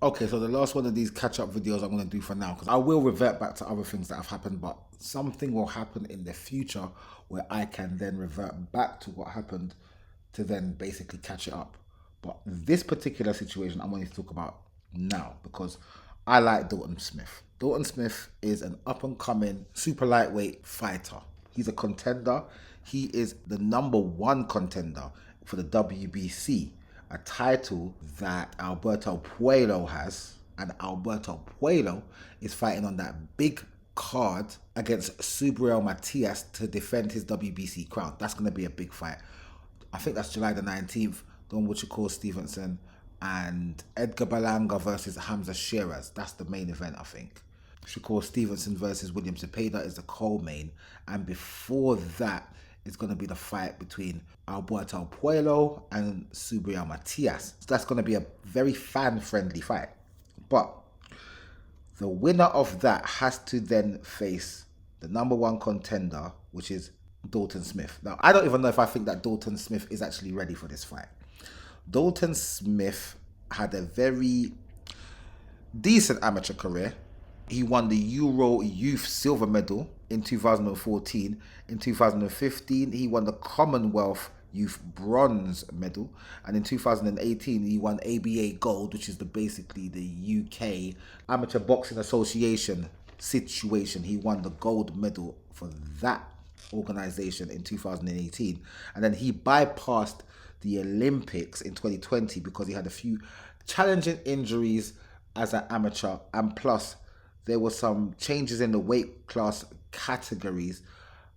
Okay, so the last one of these catch-up videos I'm going to do for now, because I will revert back to other things that have happened, but something will happen in the future where I can then revert back to what happened to then basically catch it up. But this particular situation I'm going to talk about now because I like Dalton Smith. Dalton Smith is an up-and-coming super lightweight fighter. He's a contender. He is the #1 contender for the WBC, a title that Alberto Puello has, and Alberto Puello is fighting on that big card against Subriel Matias to defend his WBC crown. That's going to be a big fight. I think that's July the 19th. Don Wichikor Stevenson and Edgar Berlanga versus Hamza Shiraz. That's the main event, I think. Shakur Stevenson versus William Zepeda is the co-main. And before that, it's going to be the fight between Alberto Puello and Subriel Matias. So that's going to be a very fan-friendly fight. But the winner of that has to then face the #1 contender, which is Dalton Smith. Now, I don't even know if I think that Dalton Smith is actually ready for this fight. Dalton Smith had a very decent amateur career. He won the Euro Youth Silver Medal in 2014. In 2015, he won the Commonwealth Youth Bronze Medal. And in 2018, he won ABA Gold, which is basically the UK Amateur Boxing Association situation. He won the gold medal for that organization in 2018. And then he bypassed the Olympics in 2020 because he had a few challenging injuries as an amateur, and plus there were some changes in the weight class categories.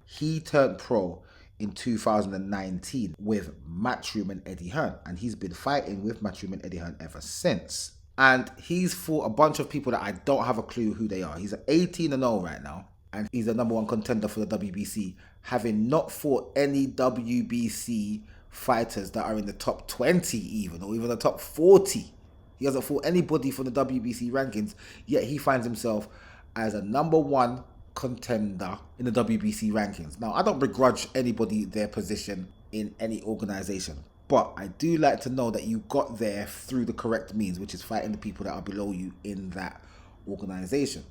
He turned pro in 2019 with Matchroom and Eddie Hearn, and he's been fighting with Matchroom and Eddie Hearn ever since. And he's fought a bunch of people that I don't have a clue who they are. He's 18-0 right now, and he's the #1 contender for the WBC, having not fought any WBC fighters that are in the top 20 even, or even the top 40. He hasn't fought anybody from the WBC rankings, yet he finds himself as a #1 contender in the WBC rankings. Now, I don't begrudge anybody their position in any organization, but I do like to know that you got there through the correct means, which is fighting the people that are below you in that organization.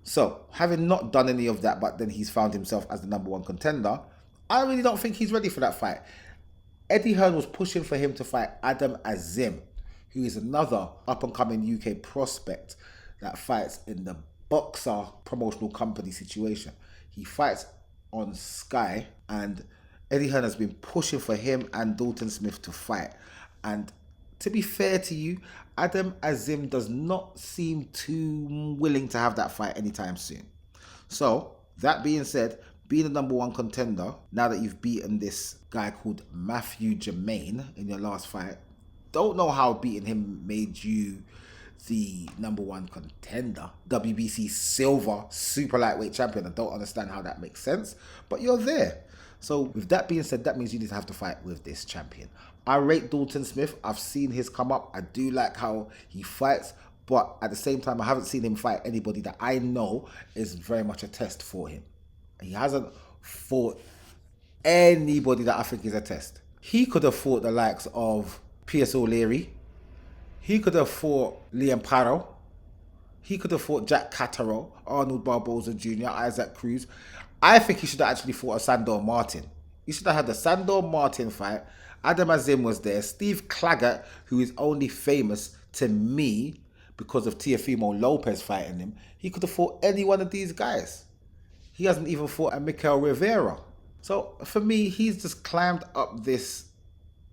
So, having not done any of that, but then he's found himself as the #1 contender, I really don't think he's ready for that fight. Eddie Hearn was pushing for him to fight Adam Azim, who is another up-and-coming UK prospect that fights in the Boxer promotional company situation. He fights on Sky, and Eddie Hearn has been pushing for him and Dalton Smith to fight. And to be fair to you, Adam Azim does not seem too willing to have that fight anytime soon. So, that being said, being the #1 contender, now that you've beaten this guy called Matthew Germain in your last fight, don't know how beating him made you the #1 contender, WBC silver super lightweight champion. I don't understand how that makes sense, but you're there. So with that being said, that means you need to have to fight with this champion. I rate Dalton Smith. I've seen his come up. I do like how he fights, but at the same time, I haven't seen him fight anybody that I know is very much a test for him. He hasn't fought anybody that I think is a test. He could have fought the likes of PierceO'Leary. He could have fought Liam Paro. He could have fought Jack Catterall, Arnold Barboza Jr., Isaac Cruz. I think he should have actually fought a Sandor Martin. He should have had the Sandor Martin fight. Adam Azim was there. Steve Claggett, who is only famous to me because of Teofimo Lopez fighting him. He could have fought any one of these guys. He hasn't even fought a Mikel Rivera. So for me, he's just climbed up this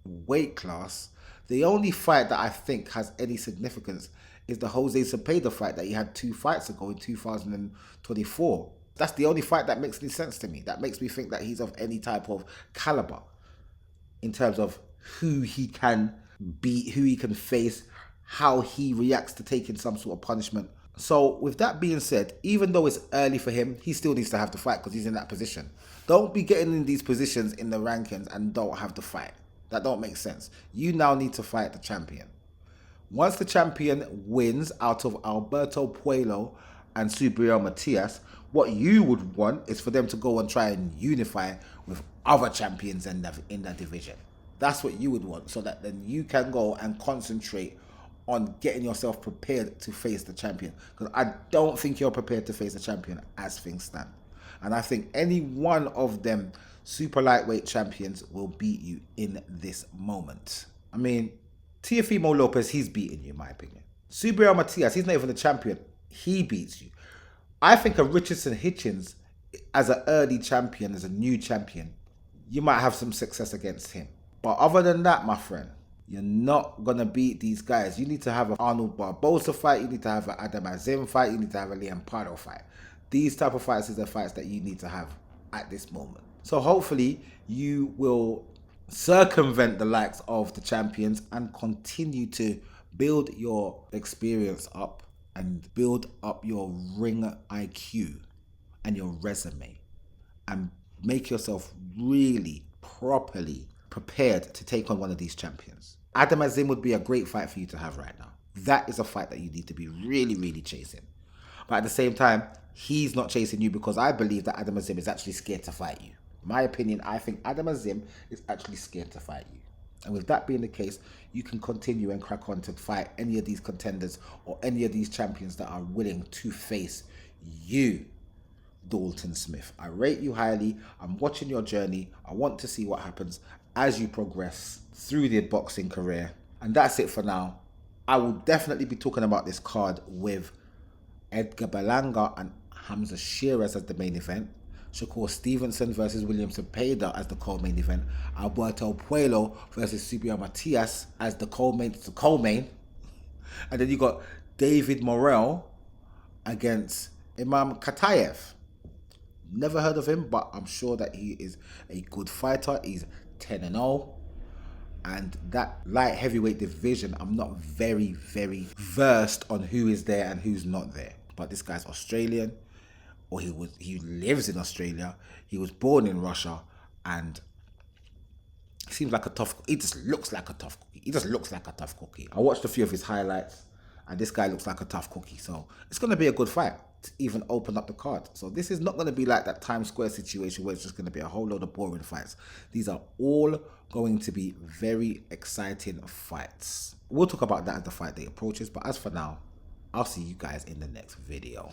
weight class. The only fight that I think has any significance is the Jose Zepeda fight that he had 2 fights ago in 2024. That's the only fight that makes any sense to me. That makes me think that he's of any type of caliber in terms of who he can beat, who he can face, how he reacts to taking some sort of punishment. So with that being said, even though it's early for him, he still needs to have the fight because he's in that position. Don't be getting in these positions in the rankings and don't have the fight. That don't make sense. You now need to fight the champion. Once the champion wins out of Alberto Puello and Subriel Matias, what you would want is for them to go and try and unify with other champions in that division. That's what you would want, so that then you can go and concentrate on getting yourself prepared to face the champion, because I don't think you're prepared to face the champion as things stand. And I think any one of them super lightweight champions will beat you in this moment. I mean, Teofimo Lopez, he's beating you, in my opinion. Subriel Matias, he's not even the champion. He beats you. I think a Richardson Hitchens, as an early champion, as a new champion, you might have some success against him. But other than that, my friend, you're not going to beat these guys. You need to have an Arnold Barboza fight. You need to have an Adam Azim fight. You need to have a Liam Pardo fight. These type of fights is the fights that you need to have at this moment. So hopefully you will circumvent the likes of the champions and continue to build your experience up and build up your ring IQ and your resume and make yourself really properly prepared to take on one of these champions. Adam Azim would be a great fight for you to have right now. That is a fight that you need to be really, really chasing. But at the same time, he's not chasing you because I believe that Adam Azim is actually scared to fight you. In my opinion, I think Adam Azim is actually scared to fight you. And with that being the case, you can continue and crack on to fight any of these contenders or any of these champions that are willing to face you, Dalton Smith. I rate you highly. I'm watching your journey. I want to see what happens as you progress through the boxing career. And that's it for now. I will definitely be talking about this card with Edgar Berlanga and Hamza Shearer as the main event. Shakur Stevenson versus William Cepeda as the co-main event. Alberto Puello versus Subriel Matias as the co-main. And then you got David Morrell against Imam Katayev. Never heard of him, but I'm sure that he is a good fighter. He's 10-0. And that light heavyweight division, I'm not very, very versed on who is there and who's not there. But this guy's Australian, or he lives in Australia. He was born in Russia, and he seems like a tough. He just looks like a tough cookie. He just looks like a tough cookie. I watched a few of his highlights, and this guy looks like a tough cookie. So it's going to be a good fight to even open up the card. So this is not going to be like that Times Square situation where it's just going to be a whole load of boring fights. These are all going to be very exciting fights. We'll talk about that as the fight day approaches. But as for now, I'll see you guys in the next video.